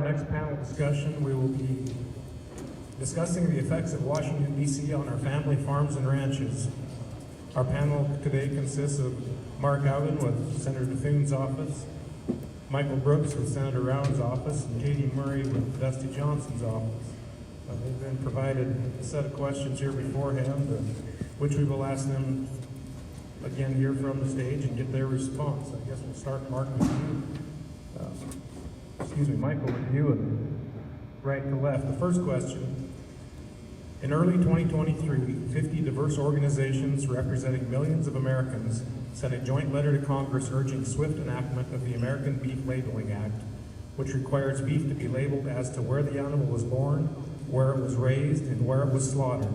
our next panel discussion, we will be discussing the effects of Washington, D.C. on our family farms and ranches. Our panel today consists of Mark Haugen with Senator Thune's office, Michael Brooks with Senator Round's office, and Katie Murray with Dusty Johnson's office. They've been provided a set of questions here beforehand, which we will ask them again here from the stage and get their response. I guess we'll start, Mark, with you. Michael, with you, and right to left. The first question: in early 2023, 50 diverse organizations representing millions of Americans sent a joint letter to Congress urging swift enactment of the American Beef Labeling Act, which requires beef to be labeled as to where the animal was born, where it was raised, and where it was slaughtered.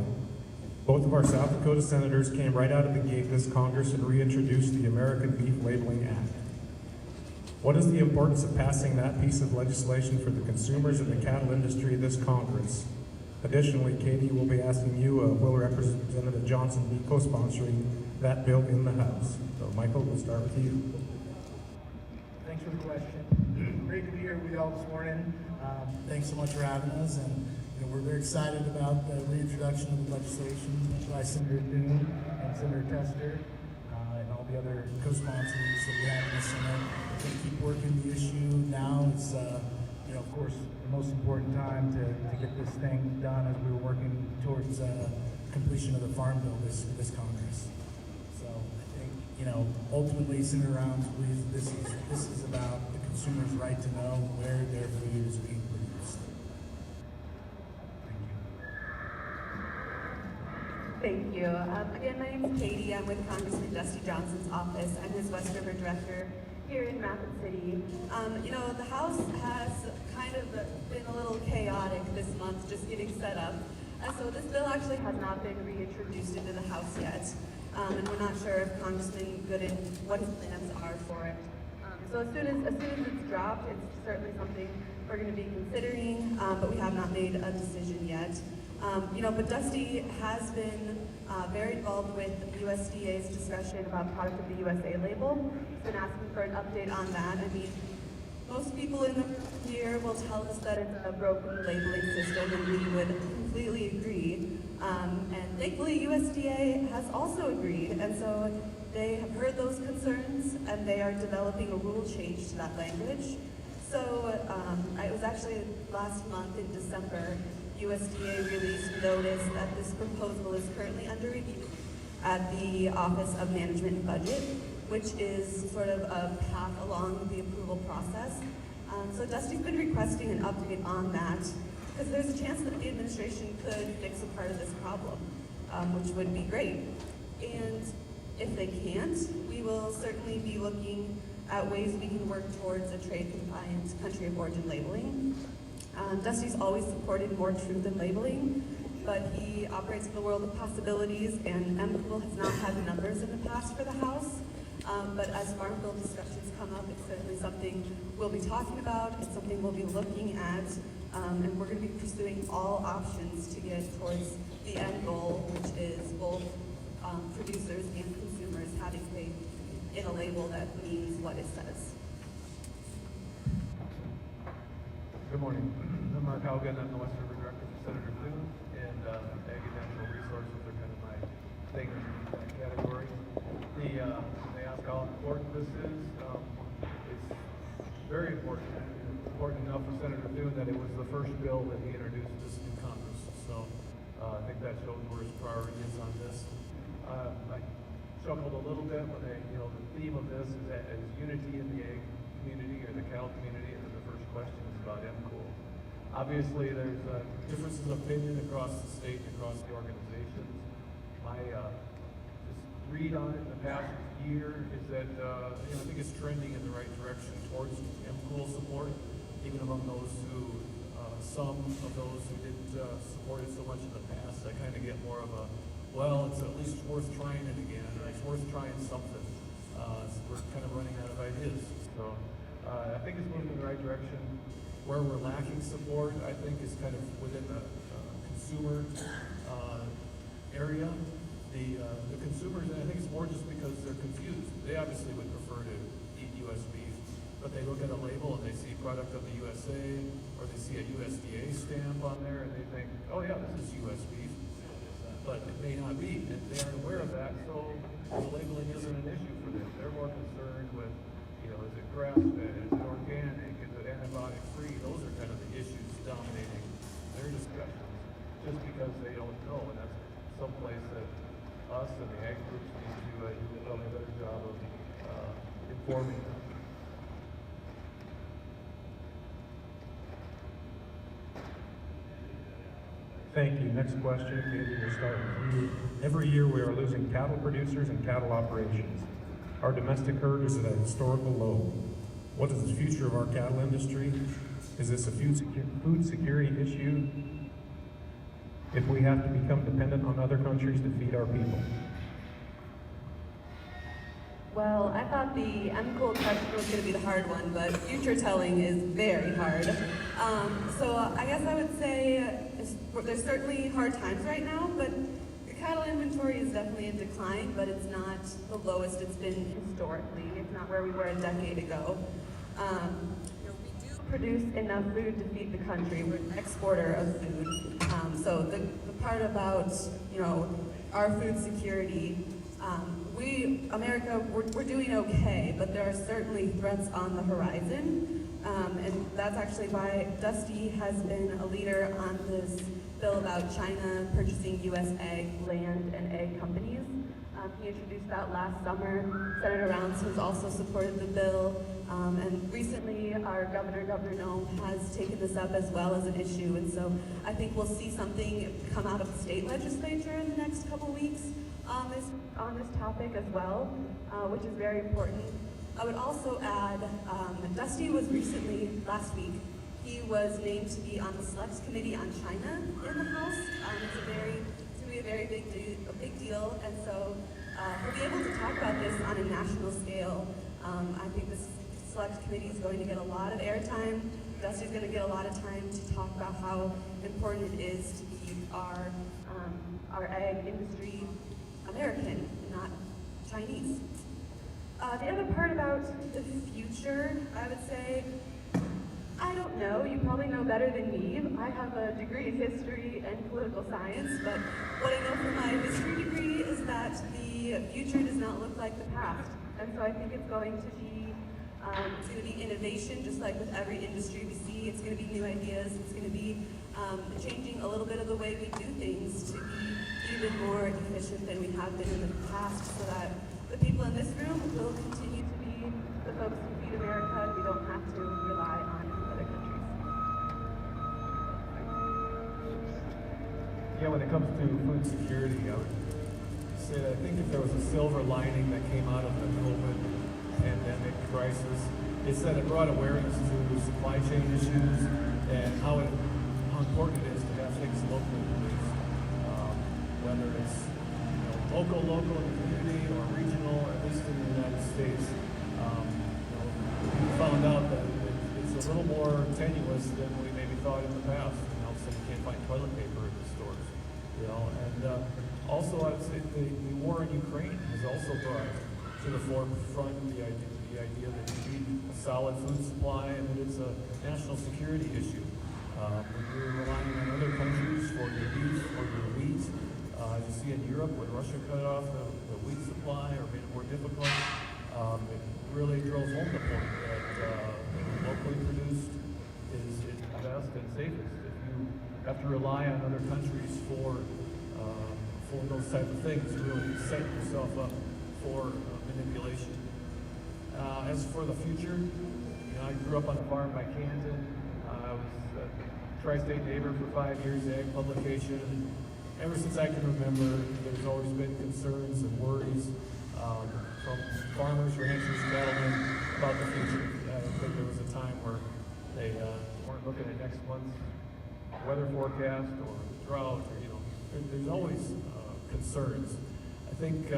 Both of our South Dakota senators came right out of the gate this Congress and reintroduced the American Beef Labeling Act. What is the importance of passing that piece of legislation for the consumers and the cattle industry this Congress? Additionally, Katie will be asking you, will Representative Johnson be co-sponsoring that bill in the House? So Michael, we'll start with you. Thanks for the question. Great to be here with you all this morning. Thanks so much for having us, and we're very excited about the reintroduction of the legislation by Senator Thune and Senator Tester and all the other co-sponsors that we have in the Senate. We're going to keep working the issue now. It's of course, the most important time to get this thing done as we were working towards completion of the Farm Bill this Congress. So I think, ultimately, Senator Rounds believes this is about the consumer's right to know where their food is being produced. Thank you. Again, my name is Katie. I'm with Congressman Dusty Johnson's office. I'm his West River Director here in Rapid City. The House has kind of been a little chaotic this month, just getting set up. So this bill actually has not been reintroduced into the House yet. And we're not sure if Congressman Gooden, what his plans are for it. So as soon as it's dropped, it's certainly something we're going to be considering, but we have not made a decision yet. But Dusty has been very involved with USDA's discussion about product of the USA label. He's been asking for an update on that. I mean, most people in the room here will tell us that it's a broken labeling system, and we would completely agree. And thankfully, USDA has also agreed, and so they have heard those concerns, and they are developing a rule change to that language. So it was actually last month in December, USDA released notice that this proposal is currently under review at the Office of Management and Budget, which is sort of a path along the approval process. So Dusty's been requesting an update on that, because there's a chance that the administration could fix a part of this problem, which would be great. And if they can't, we will certainly be looking at ways we can work towards a trade-compliant country of origin labeling. Dusty's always supported more truth in labeling, but he operates in the world of possibilities, and MPOOL has not had the numbers in the past for the House. But as Farm Bill discussions come up, it's certainly something we'll be talking about, it's something we'll be looking at, and we're going to be pursuing all options to get towards the end goal, which is both producers and consumers having faith in a label that means what it says. Good morning. I'm Mark Haugen. I'm the West River Director for Senator Thune, and Ag and Natural Resources are kind of my thing in that category. They ask how important this is. It's very important. Important enough for Senator Thune that it was the first bill that he introduced this in Congress. So I think that shows where his priority is on this. I chuckled a little bit when the theme of this is unity in the ag community or the cattle community, and then the first question is about MPOOL. Obviously, there's differences of opinion across the state and across the organizations. My just read on it in the past year is that I think it's trending in the right direction towards MPOOL support, even among those who, some of those who didn't support it so much in the past. I kind of get more of a, well, it's at least worth trying it again, or it's worth trying something. So we're kind of running out of ideas. So I think it's moving in the right direction. Where we're lacking support, I think, is kind of within the consumer area. The consumers, and I think it's more just because they're confused. They obviously would prefer to eat U.S. beef, but they look at a label and they see product of the USA, or or they see a USDA stamp on there and they think, oh yeah, this is US beef, but it may not be, and they aren't aware of that, so the labeling isn't an issue for them. They're more concerned with, is it grass-fed, is it organic, is it antibiotic-free? Those are kind of the issues dominating their discussions, just because they don't know, and that's someplace that us and the ag groups need to do probably a better job of informing them. Thank you. Next question, Katie, we'll start with you. Every year we are losing cattle producers and cattle operations. Our domestic herd is at a historical low. What is the future of our cattle industry? Is this a food security issue if we have to become dependent on other countries to feed our people? Well, I thought the cool question was going to be the hard one, but future telling is very hard. So I guess I would say there's certainly hard times right now, but the cattle inventory is definitely in decline, but it's not the lowest it's been historically. It's not where we were a decade ago. We do produce enough food to feed the country. We're an exporter of food. So the part about, our food security, America, we're doing okay, but there are certainly threats on the horizon. And that's actually why Dusty has been a leader on this bill about China purchasing U.S. ag land and ag companies. He introduced that last summer. Senator Rounds has also supported the bill. And recently, our Governor Nome, has taken this up as well as an issue. And so I think we'll see something come out of the state legislature in the next couple weeks on this topic as well, which is very important. I would also add, Dusty was recently, last week, he was named to be on the Select Committee on China in the House. It's going to be a very big deal, and so we'll be able to talk about this on a national scale. I think this Select Committee is going to get a lot of airtime. Dusty's going to get a lot of time to talk about how important it is to keep our ag industry American, not Chinese. The other part about the future, I would say, I don't know. You probably know better than me. I have a degree in history and political science, but what I know from my history degree is that the future does not look like the past. And so I think it's going to be innovation, just like with every industry we see. It's going to be new ideas. It's going to be changing a little bit of the way we do things to be even more efficient than we have been in the past, so that the people in this room will continue to be the folks who feed America, and we don't have to rely on other countries. Yeah, when it comes to food security, I would say that I think if there was a silver lining that came out of the COVID pandemic crisis, it's that it brought awareness to supply chain issues and how important it is to have things locally produced, whether it's local in the community or regional, at least in the United States. We found out that it's a little more tenuous than we maybe thought in the past. So you can't find toilet paper in the stores. And also I would say the war in Ukraine has also brought to the forefront the idea that you need a solid food supply and that it's a national security issue. When you're relying on other countries for your beef or your wheat, you see in Europe when Russia cut off the wheat supply or made it more difficult, it really drove home the point that locally produced is the best and safest. If you have to rely on other countries for those type of things, you really set yourself up for manipulation. As for the future, I grew up on a farm by Canton. I was a Tri-State neighbor for 5 years, ag publication. Ever since I can remember, there's always been concerns and worries from farmers, ranchers, cattlemen about the future. I think there was a time where they weren't looking at next month's weather forecast or drought, or there's always concerns. I think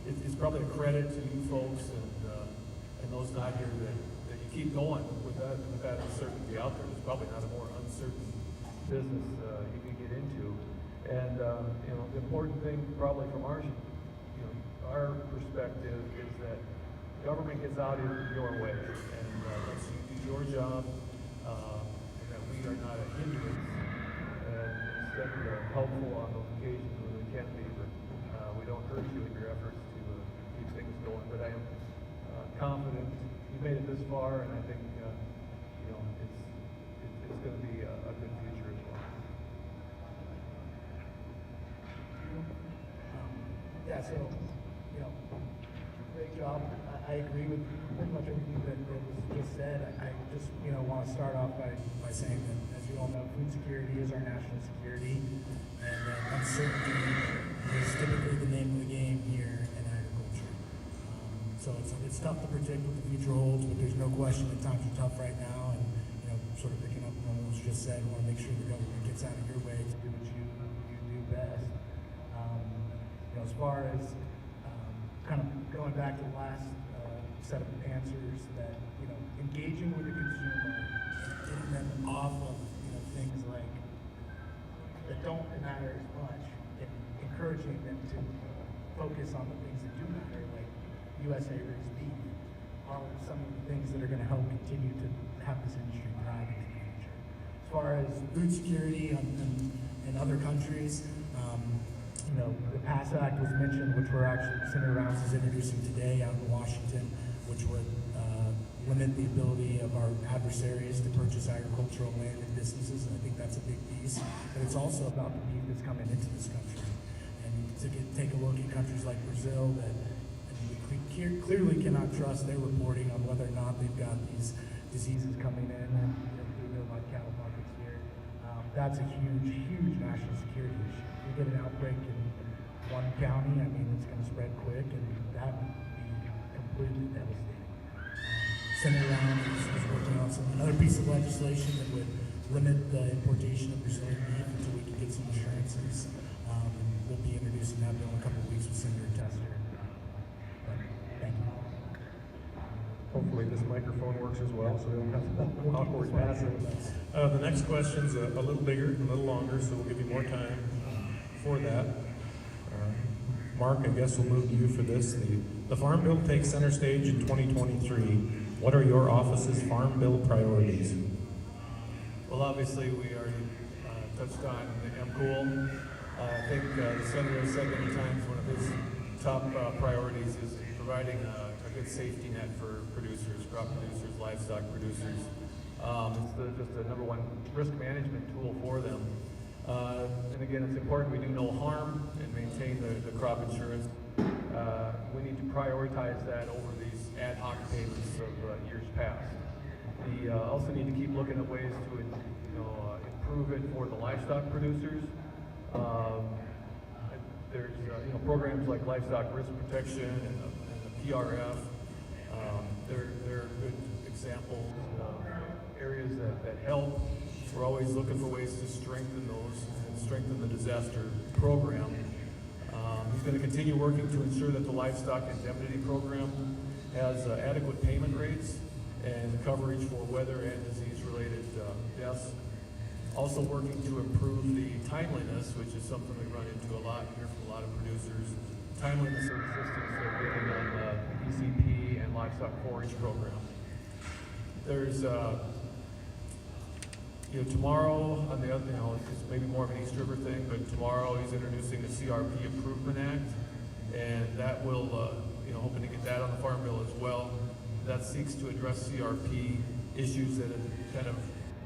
it's probably a credit to you folks and those not here that you keep going with that uncertainty out there. There's probably not a more uncertain business you can get into. And the important thing probably from our perspective is that government gets out in your way and lets you do your job, and that we are not a hindrance, and instead helpful on those occasions when we can be, but we don't hurt you in your efforts to keep things going. But I am confident you made it this far, and I think it's going to be a good future as well. Yeah, so, great job. I agree with pretty much everything that was just said. I just, want to start off by saying that, as you all know, food security is our national security, and uncertainty is typically the name of the game here in agriculture. So it's tough to predict what the future holds, but there's no question that times are tough right now, and, sort of picking up on what was just said, we want to make sure the government gets out of your way to do what you do best. As far as kind of going back to the last set of answers, that engaging with the consumer, getting them off of things like that don't matter as much, and encouraging them to focus on the things that do matter, like USA raised beef, are some of the things that are going to help continue to have this industry thrive into the future. As far as food security in other countries, the PASS Act was mentioned, which we're actually, Senator Rounds is introducing today out in Washington, which would limit the ability of our adversaries to purchase agricultural land and businesses, and I think that's a big piece. But it's also about the beef that's coming into this country. And take a look at countries like Brazil that we clearly cannot trust their reporting on whether or not they've got these diseases coming in through their live cattle markets here. That's a huge national security issue. If we get an outbreak in one county, it's going to spread quick, and that would be completely devastating. Senator Round is working on another piece of legislation that would limit the importation of Brazilian beef until we can get some assurances. We'll be introducing that bill in a couple of weeks with Senator Tester. But thank you. Hopefully this microphone works as well, so we don't have to awkward passing. The next question's a little bigger, a little longer, so we'll give you more time for that. Mark, I guess we'll move to you for this. The Farm Bill takes center stage in 2023. What are your office's Farm Bill priorities? Well, obviously, we already touched on the MCOOL. I think the Senator has said many times one of his top priorities is providing a good safety net for producers, crop producers, livestock producers. It's just a number one risk management tool for them. And again, it's important we do no harm and maintain the crop insurance. We need to prioritize that over these ad hoc payments of years past. We also need to keep looking at ways to improve it for the livestock producers. There's programs like livestock risk protection and the PRF. They're good examples of areas that help. We're always looking for ways to strengthen those and strengthen the disaster program. He's going to continue working to ensure that the livestock indemnity program has adequate payment rates and coverage for weather and disease-related deaths. Also working to improve the timeliness, which is something we run into a lot here from a lot of producers. Timeliness of assistance they're getting on the ECP and livestock forage program. There's tomorrow on the other, it's maybe more of an East River thing, but tomorrow he's introducing the CRP Improvement Act, and that will, hoping to get that on the Farm Bill as well. That seeks to address CRP issues that have kind of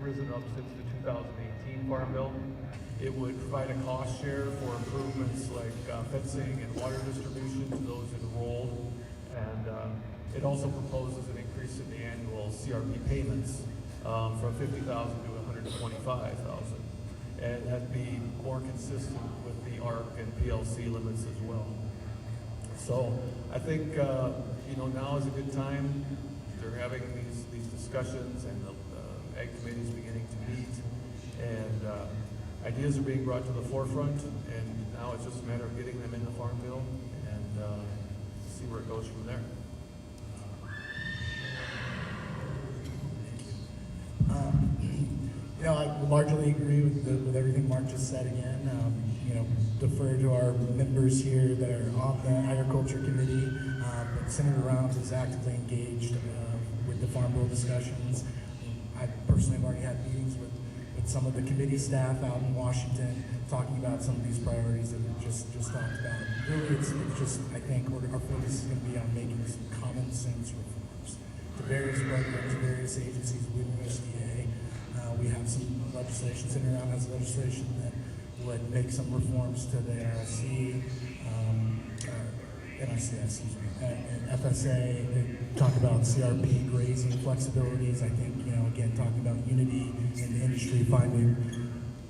risen up since the 2018 Farm Bill. It would provide a cost share for improvements like fencing and water distribution to those enrolled, and it also proposes an increase in the annual CRP payments from $50,000 to $125,000, and that'd be more consistent with the ARC and PLC limits as well. So I think now is a good time. They're having these discussions, and the Ag Committee is beginning to meet, and ideas are being brought to the forefront. And now it's just a matter of getting them in the Farm Bill and see where it goes from there. I largely agree with everything Mark just said again. Defer to our members here that are on the Agriculture Committee, but Senator Rounds is actively engaged with the Farm Bill discussions. I personally have already had meetings with with some of the committee staff out in Washington, talking about some of these priorities that we just talked about. Really, it's just, I think our focus is going to be on making some common sense reforms to various programs, various agencies with USDA. We have some legislation, Senator Brown has legislation that would make some reforms to the NRC, and FSA. They talk about CRP grazing flexibilities. I think, again, talking about unity in the industry, finding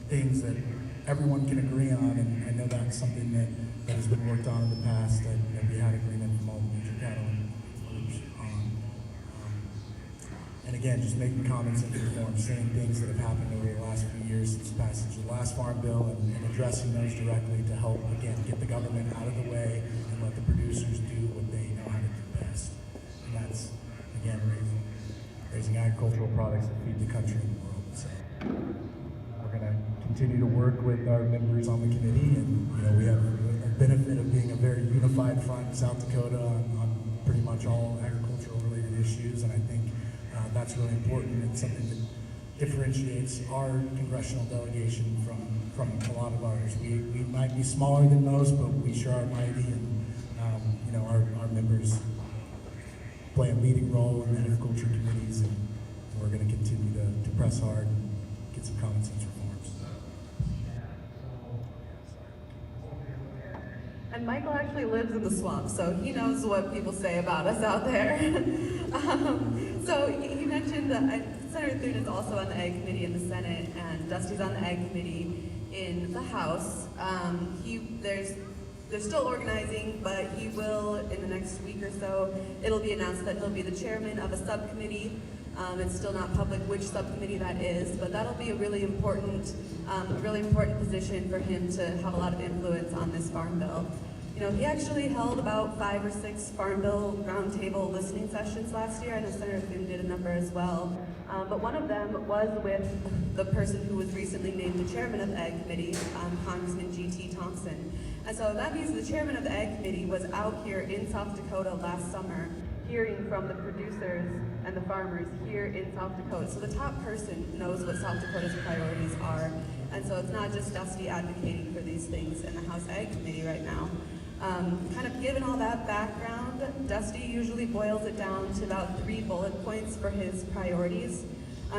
things that everyone can agree on, and I know that's something that has been worked on in the past, and we had agreement from all the major cattle groups on. And again, just making common sense reforms, saying things that have happened over the last few years since the passage of the last Farm Bill, and addressing those directly to help, again, get the government out of the way and let the producers do what they know how to do best. And that's, again, raising agricultural products that feed the country and the world. So we're going to continue to work with our members on the committee, and we have a benefit of being a very unified front in South Dakota on pretty much all agricultural related issues, and I think that's really important. It's something that differentiates our congressional delegation from a lot of others. We might be smaller than most, but we sure are mighty, and our members play a leading role in agriculture committees, and we're going to continue to press hard and get some common sense reforms. And Michael actually lives in the swamp, so he knows what people say about us out there. So he mentioned that Senator Thune is also on the Ag Committee in the Senate, and Dusty's on the Ag Committee in the House. They're still organizing, but he will, in the next week or so, it'll be announced that he'll be the chairman of a subcommittee. It's still not public which subcommittee that is, but that'll be a really important position for him to have a lot of influence on this Farm Bill. He actually held about 5 or 6 Farm Bill roundtable listening sessions last year. I know Senator Thune did a number as well. But one of them was with the person who was recently named the chairman of the Ag Committee, Congressman G.T. Thompson. And so that means the chairman of the Ag Committee was out here in South Dakota last summer, hearing from the producers and the farmers here in South Dakota. So the top person knows what South Dakota's priorities are. And so it's not just Dusty advocating for these things in the House Ag Committee right now. Kind of given all that background, Dusty usually boils it down to about 3 bullet points for his priorities.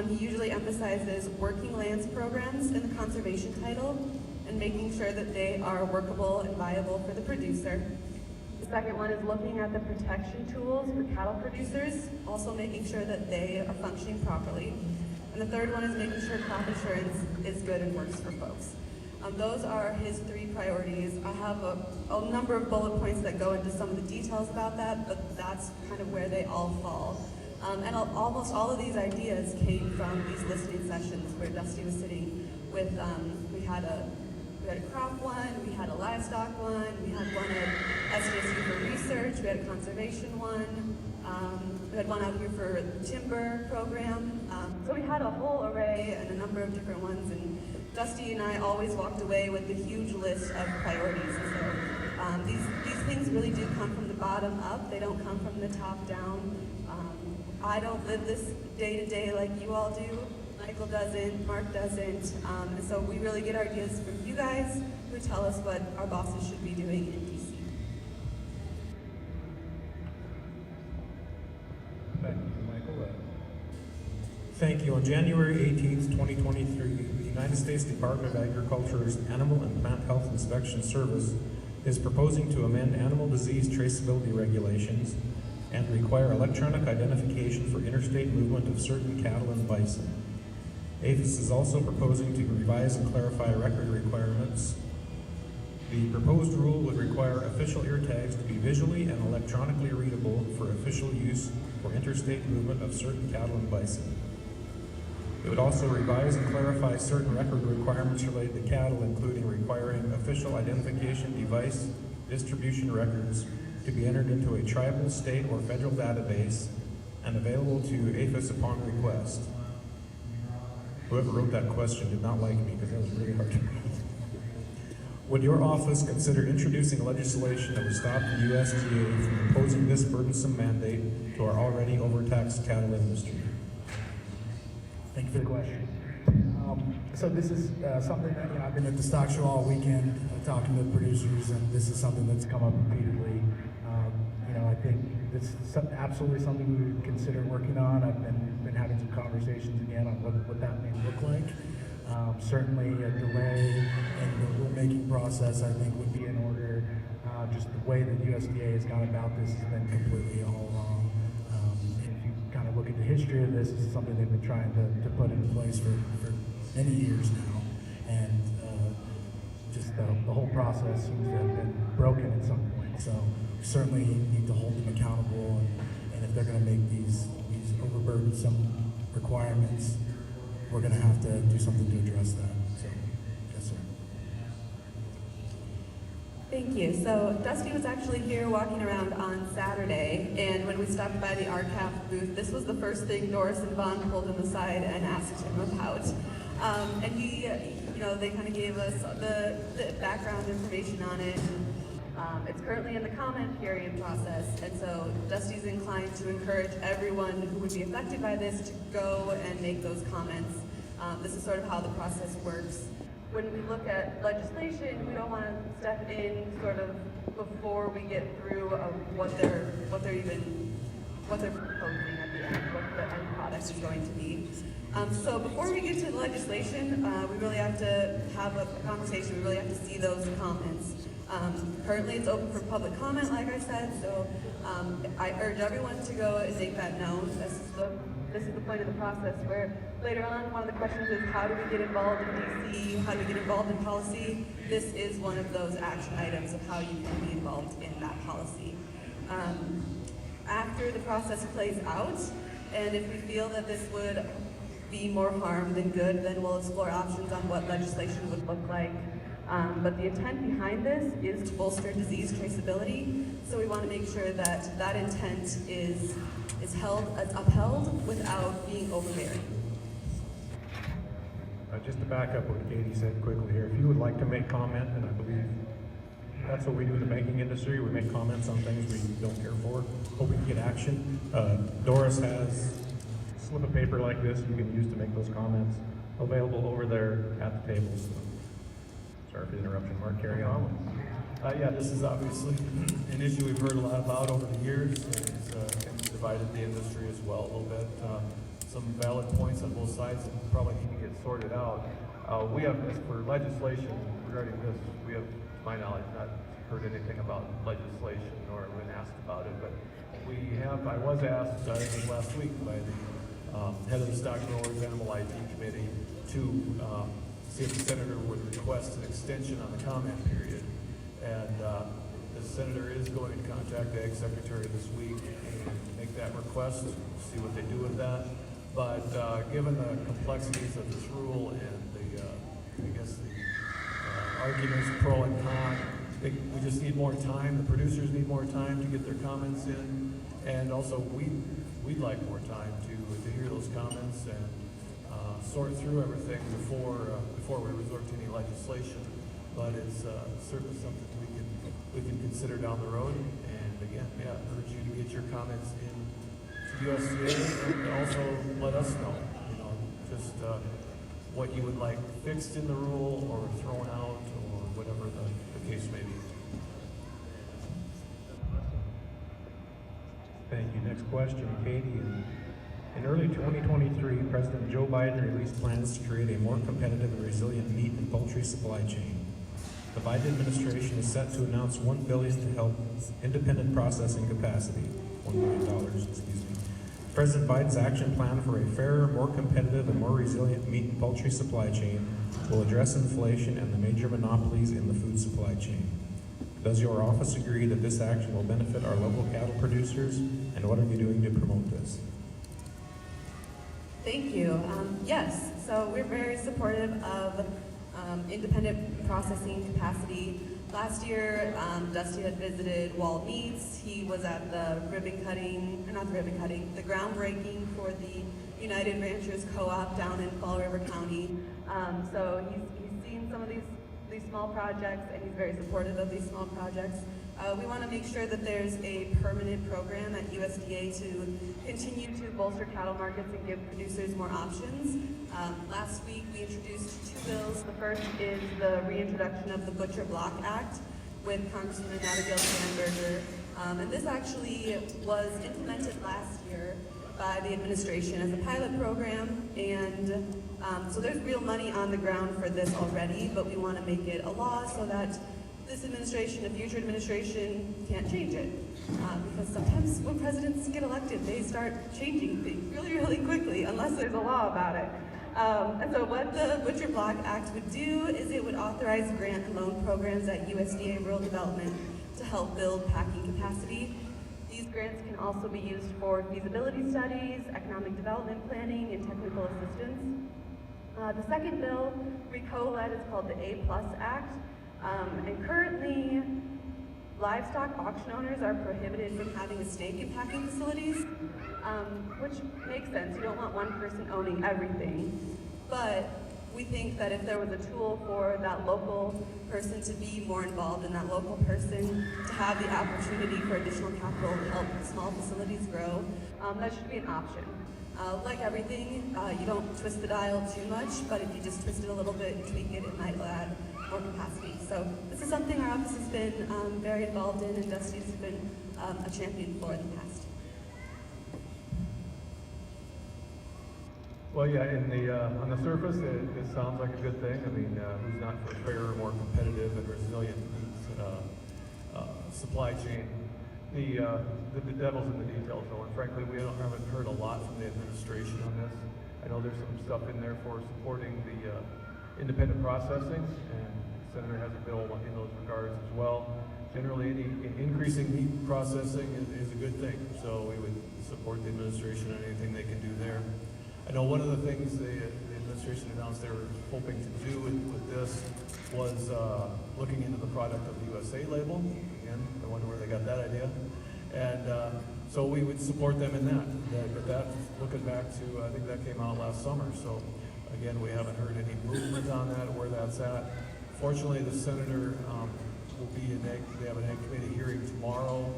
He usually emphasizes working lands programs in the conservation title and making sure that they are workable and viable for the producer. The second one is looking at the protection tools for cattle producers, also making sure that they are functioning properly. And the third one is making sure crop insurance is good and works for folks. Those are his 3 priorities. I have a number of bullet points that go into some of the details about that, but that's kind of where they all fall. And almost all of these ideas came from these listening sessions where Dusty was sitting with, we had a crop one, we had a livestock one, we had one at SDSU for research, we had a conservation one, we had one out here for the timber program. So we had a whole array and a number of different ones, and Dusty and I always walked away with a huge list of priorities. And so these things really do come from the bottom up. They don't come from the top down. I don't live this day to day like you all do. Michael doesn't, Mark doesn't. And so we really get our ideas from you guys who tell us what our bosses should be doing in DC. Thank you, Michael. Thank you. On January 18th, 2023, the United States Department of Agriculture's Animal and Plant Health Inspection Service is proposing to amend animal disease traceability regulations and require electronic identification for interstate movement of certain cattle and bison. APHIS is also proposing to revise and clarify record requirements. The proposed rule would require official ear tags to be visually and electronically readable for official use for interstate movement of certain cattle and bison. It would also revise and clarify certain record requirements related to cattle, including requiring official identification device distribution records to be entered into a tribal, state, or federal database and available to APHIS upon request. Whoever wrote that question did not like me because that was really hard to read. Would your office consider introducing legislation that would stop the USDA from imposing this burdensome mandate to our already overtaxed cattle industry? Thank you for the question. So this is something that, I've been at the stock show all weekend talking to producers, and this is something that's come up repeatedly. I think this is absolutely something we would consider working on. I've been having some conversations again on what that may look like. Certainly a delay in the rulemaking process, I think, would be in order. Just the way that USDA has gone about this has been completely all wrong. If you kind of look at the history of this, this is something they've been trying to put into place for many years now, and just the whole process seems to have been broken at some point. So we certainly need to hold them accountable, and if they're going to make these overburdensome requirements, we're going to have to do something to address that. So, yes, sir. Thank you. So Dusty was actually here walking around on Saturday, and when we stopped by the RCAP booth, this was the first thing Doris and Vaughn pulled him aside and asked him about. And he, they kind of gave us the background information on it. It's currently in the comment period process, and so Dusty's inclined to encourage everyone who would be affected by this to go and make those comments. This is sort of how the process works. When we look at legislation, we don't want to step in sort of before we get through what they're proposing at the end, what the end product is going to be. So before we get to the legislation, we really have to have a conversation. We really have to see those comments. Currently, it's open for public comment, like I said. So I urge everyone to go and make that known. This is the point of the process where later on, one of the questions is how do we get involved in DC? How do we get involved in policy? This is one of those action items of how you can be involved in that policy. After the process plays out, and if we feel that this would be more harm than good, then we'll explore options on what legislation would look like. But the intent behind this is to bolster disease traceability, so we want to make sure that that intent is upheld without being overbearing. Just to back up what Katie said quickly here, if you would like to make comment, and I believe that's what we do in the banking industry, we make comments on things we don't care for, hope we can get action. Doris has a slip of paper like this you can use to make those comments available over there at the table. So, sorry for the interruption, Mark, carry on. Yeah, this is obviously an issue we've heard a lot about over the years. It's divided the industry as well a little bit. Some valid points on both sides that probably need to get sorted out. We have, as for legislation regarding this, we have, to my knowledge, not heard anything about legislation or been asked about it, but I was asked, I think last week, by the head of the Stock Growers Animal ID Committee to see if the senator would request an extension on the comment period. And the senator is going to contact the Ag Secretary this week and make that request, see what they do with that. But given the complexities of this rule and the arguments pro and con, we just need more time. The producers need more time to get their comments in, and also we'd like more time to hear those comments and sort through everything before we resort to any legislation. But it's certainly something we can consider down the road. And again, urge you to get your comments in to USDA, and also let us know, just what you would like fixed in the rule or thrown out or whatever the case may be. Thank you. Next question, Katie. In early 2023, President Joe Biden released plans to create a more competitive and resilient meat and poultry supply chain. The Biden administration is set to announce $1 billion to help independent processing capacity, $1 billion, excuse me. President Biden's action plan for a fairer, more competitive, and more resilient meat and poultry supply chain will address inflation and the major monopolies in the food supply chain. Does your office agree that this action will benefit our local cattle producers, and what are you doing to promote this? Thank you. Yes, so we're very supportive of independent processing capacity. Last year, Dusty had visited Wall Meats. He was at the the groundbreaking for the United Ranchers Co-op down in Fall River County. So he's seen some of these these small projects, and he's very supportive of these small projects. We want to make sure that there's a permanent program at USDA to continue to bolster cattle markets and give producers more options. Last week we introduced 2 bills. The first is the reintroduction of the Butcher Block Act with Congresswoman Abigail Sandberger. And this actually was implemented last year by the administration as a pilot program, and so there's real money on the ground for this already, but we want to make it a law so that this administration, a future administration, can't change it. Because sometimes when presidents get elected, they start changing things really, really quickly, unless there's a law about it. And so what the Butcher Block Act would do is it would authorize grant and loan programs at USDA Rural Development to help build packing capacity. These grants can also be used for feasibility studies, economic development planning, and technical assistance. The second bill we co-led is called the A+ Act. And currently, livestock auction owners are prohibited from having a stake in packing facilities, which makes sense. You don't want one person owning everything. But we think that if there was a tool for that local person to be more involved and that local person to have the opportunity for additional capital to help small facilities grow, that should be an option. Like everything, you don't twist the dial too much, but if you just twist it a little bit and tweak it, it might add more capacity. So this is something our office has been very involved in, and Dusty's been a champion for in the past. Well, yeah, on the surface, it sounds like a good thing. I mean, who's not for a fairer, more competitive and resilient supply chain? The devil's in the details, though, and frankly, we haven't heard a lot from the administration on this. I know there's some stuff in there for supporting the independent processing, and the Senator has a bill in those regards as well. Generally, any increasing meat processing is a good thing, so we would support the administration on anything they can do there. I know one of the things the administration announced they were hoping to do with this was looking into the product of the USA label. Again, I wonder where they got that idea. And so we would support them in that. But that, looking back to, I think that came out last summer. So again, we haven't heard any movement on that, where that's at. Fortunately, the senator will be they have an Ag Committee hearing tomorrow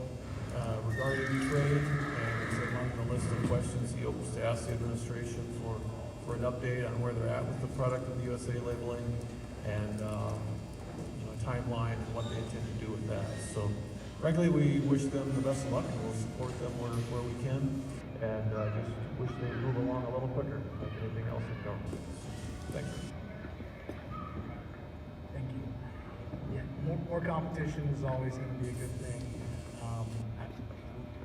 regarding trade, and it's among the list of questions he hopes to ask the administration for an update on where they're at with the product of the USA labeling, and a timeline and what they intend to do with that. So frankly, we wish them the best of luck, and we'll support them where we can, and just wish they move along a little quicker, like anything else in government. Thank you. Thank you. Yeah, more competition is always going to be a good thing.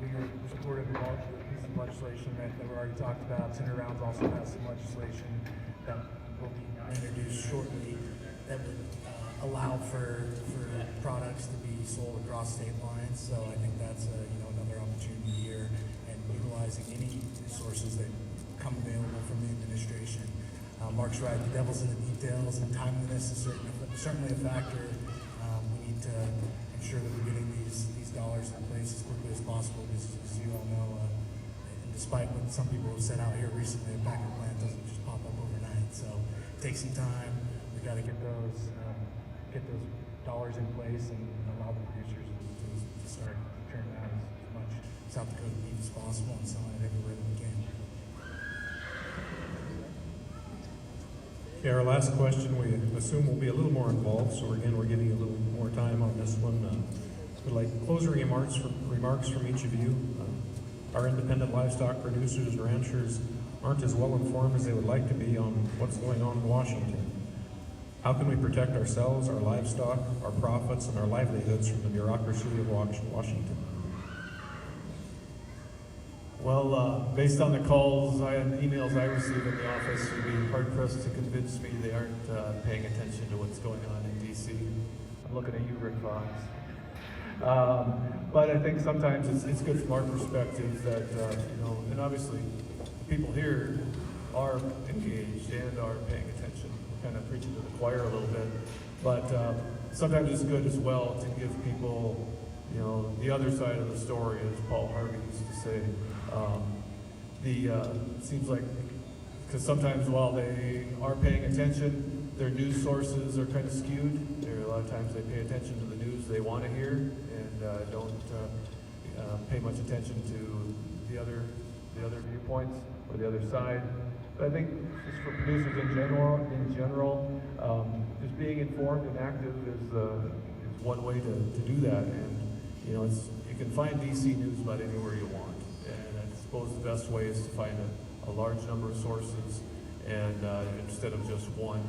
We are supportive of all the piece of legislation that we already talked about. Senator Rounds also has some legislation that will be introduced shortly that would allow for products to be sold across state lines. So I think that's another opportunity here, and utilizing any resources that come available from the administration. Mark's right, the devil's in the details, and timeliness is certainly a factor. We need to ensure that we're getting these dollars in place as quickly as possible, because as you all know, and despite what some people have said out here recently, a packer plant doesn't just pop up overnight. So it takes some time. We got to get those dollars in place and allow the producers to start turning out as much South Dakota beef as possible and selling it everywhere that we can. Okay, our last question, we assume will be a little more involved, so again, we're giving you a little more time on this one. We'd like closing remarks from each of you. Our independent livestock producers and ranchers aren't as well informed as they would like to be on what's going on in Washington. How can we protect ourselves, our livestock, our profits, and our livelihoods from the bureaucracy of Washington? Well, based on the calls and emails I receive in the office, you'd be hard-pressed to convince me they aren't paying attention to what's going on in D.C. I'm looking at you, Rick Fox. But I think sometimes it's good from our perspective that, and obviously people here are engaged and are paying attention. We're kind of preaching to the choir a little bit. But sometimes it's good as well to give people, the other side of the story, as Paul Harvey used to say. It seems like, because sometimes while they are paying attention, their news sources are kind of skewed, lot of times they pay attention to the news they want to hear and don't pay much attention to the other viewpoints or the other side. But I think just for producers in general, just being informed and active is one way to do that. And you know, you can find DC news about anywhere you want. And I suppose the best way is to find a large number of sources, and instead of just one,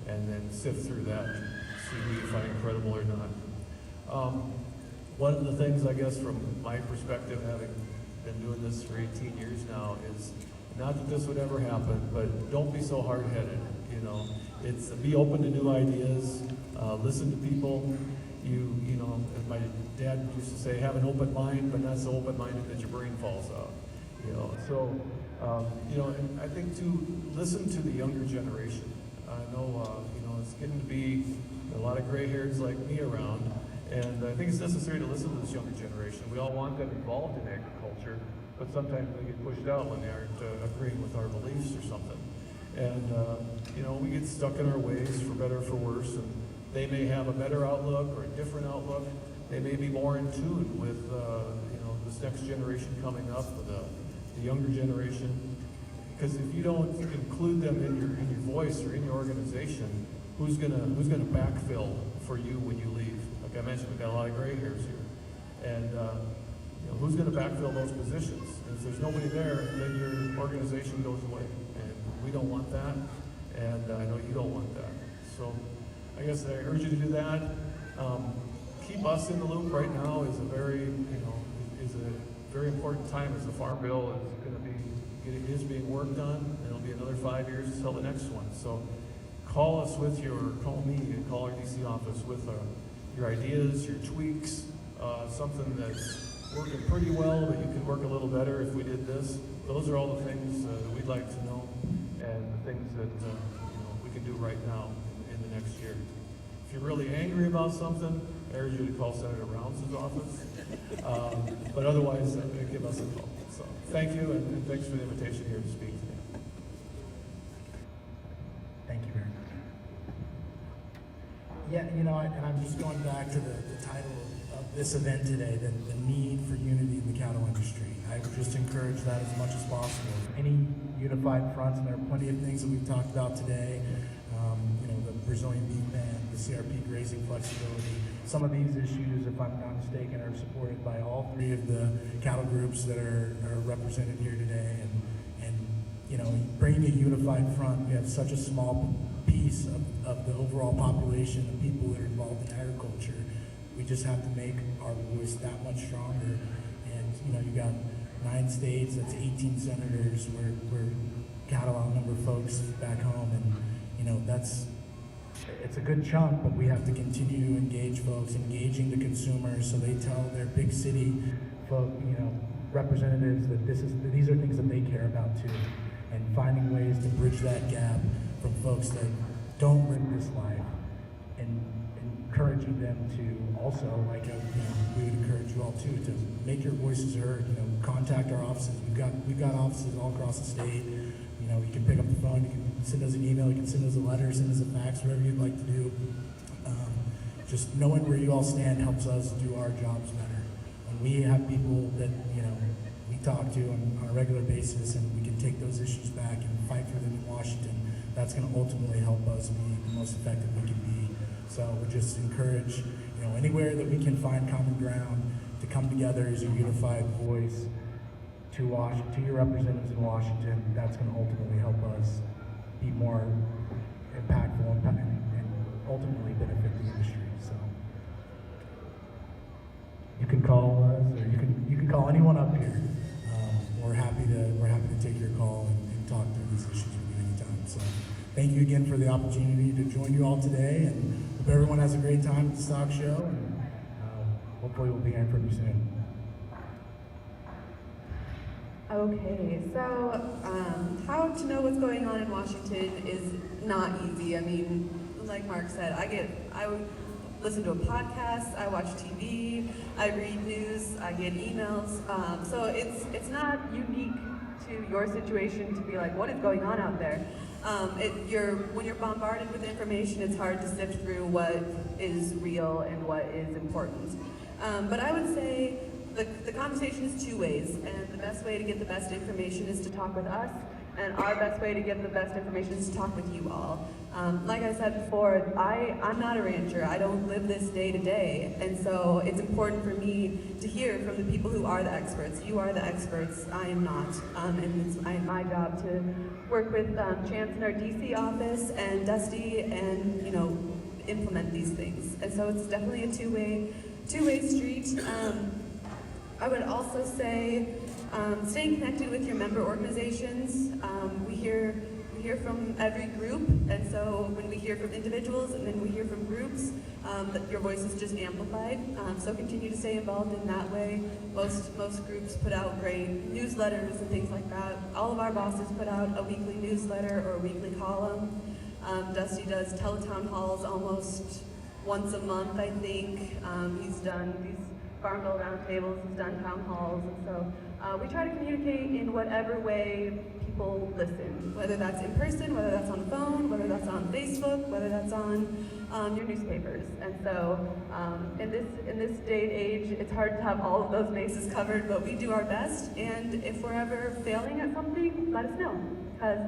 and then sift through that, see who you find credible or not. One of the things, I guess, from my perspective, having been doing this for 18 years now, is not that this would ever happen, but don't be so hard-headed. You know, it's be open to new ideas, listen to people. You know, as my dad used to say, have an open mind, but not so open-minded that your brain falls out. You know, so you know, and I think to listen to the younger generation. I know, you know, it's getting to be a lot of gray-hairs like me around, and I think it's necessary to listen to this younger generation. We all want them involved in agriculture, but sometimes they get pushed out when they aren't agreeing with our beliefs or something. And you know, we get stuck in our ways, for better or for worse, and they may have a better outlook or a different outlook. They may be more in tune with you know, this next generation coming up, the younger generation. Because if you don't include them in your voice or in your organization, who's gonna backfill for you when you leave? Like I mentioned, we've got a lot of gray hairs here, and you know, who's gonna backfill those positions? And if there's nobody there, then your organization goes away, and we don't want that, and I know you don't want that. So I guess I urge you to do that. Keep us in the loop. Right now is a very important time as the Farm Bill is being worked on, and it'll be another 5 years until the next one. So call us with call me and call our DC office with your ideas, your tweaks, something that's working pretty well, but you could work a little better if we did this. Those are all the things that we'd like to know, and the things that you know, we can do right now in the next year. If you're really angry about something, I urge you to call Senator Rounds' office. But otherwise, give us a call. So thank you, and thanks for the invitation here to speak today. Thank you very much. Yeah, you know, and I'm just going back to the title of this event today, the need for unity in the cattle industry. I would just encourage that as much as possible. Any unified fronts, and there are plenty of things that we've talked about today. You know, the Brazilian beef ban, the CRP grazing flexibility. Some of these issues, if I'm not mistaken, are supported by all three of the cattle groups that are represented here today. And you know, bringing a unified front, we have such a small piece of the overall population of people that are involved in agriculture. We just have to make our voice that much stronger. And you know, you got 9 states, that's 18 senators. We're cattle outnumber folks back home, and you know, it's a good chunk, but we have to continue to engage folks, engaging the consumers, so they tell their big city folk, you know, representatives that these are things that they care about too, and finding ways to bridge that gap from folks that don't live this life, and encouraging them to also, like you know, we would encourage you all too, to make your voices heard. You know, contact our offices. We've got offices all across the state. You know, you can pick up the phone, you can send us an email, you can send us a letter, send us a fax, whatever you'd like to do. Just knowing where you all stand helps us do our jobs better. When we have people that, you know, we talk to on a regular basis, and we can take those issues back and fight for them in Washington, that's going to ultimately help us be the most effective we can be. So we just encourage, you know, anywhere that we can find common ground to come together as a unified voice to your representatives in Washington. That's going to ultimately help us be more impactful and ultimately benefit the industry. So you can call us, or you can call anyone up here. We're happy to take your call and talk through these issues with you anytime. So thank you again for the opportunity to join you all today, and hope everyone has a great time at the stock show. And hopefully we'll be hearing from you soon. Okay, so how to know what's going on in Washington is not easy. I mean, like Mark said, I would listen to a podcast, I watch TV, I read news, I get emails. So it's not unique to your situation to be like, what is going on out there? When you're bombarded with information, it's hard to sift through what is real and what is important. But I would say the conversation is two ways, and the best way to get the best information is to talk with us, and our best way to get the best information is to talk with you all. Like I said before, I'm not a rancher. I don't live this day to day, and so it's important for me to hear from the people who are the experts. You are the experts, I am not, and it's my job to work with Chance in our DC office and Dusty and, you know, implement these things. And so it's definitely a two-way street. I would also say staying connected with your member organizations. We hear from every group, and so when we hear from individuals and then we hear from groups, that your voice is just amplified. So continue to stay involved in that way. Most groups put out great newsletters and things like that. All of our bosses put out a weekly newsletter or a weekly column. Dusty does teletown halls almost once a month, I think. He's done these farm bill roundtables, he's done town halls, and so we try to communicate in whatever way people listen, whether that's in person, whether that's on the phone, whether that's on Facebook, whether that's on your newspapers. And so in this day and age, it's hard to have all of those bases covered, but we do our best, and if we're ever failing at something, let us know, because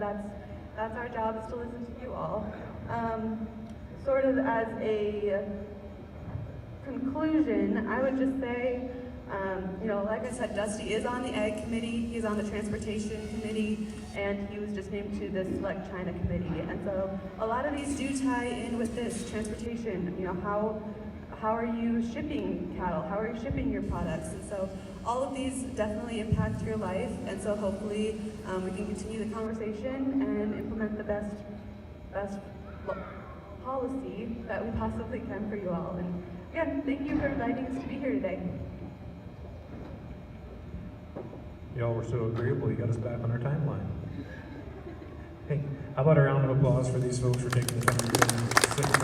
that's our job, is to listen to you all. Sort of as a conclusion, I would just say, you know, like I said, Dusty is on the Ag Committee, he's on the Transportation Committee, and he was just named to the Select China Committee. And so a lot of these do tie in with this transportation. You know, how are you shipping cattle? How are you shipping your products? And so all of these definitely impact your life. And so hopefully we can continue the conversation and implement the best policy that we possibly can for you all. And again, thank you for inviting us to be here today. Y'all were so agreeable, you got us back on our timeline. Hey, how about a round of applause for these folks for taking the time to sit and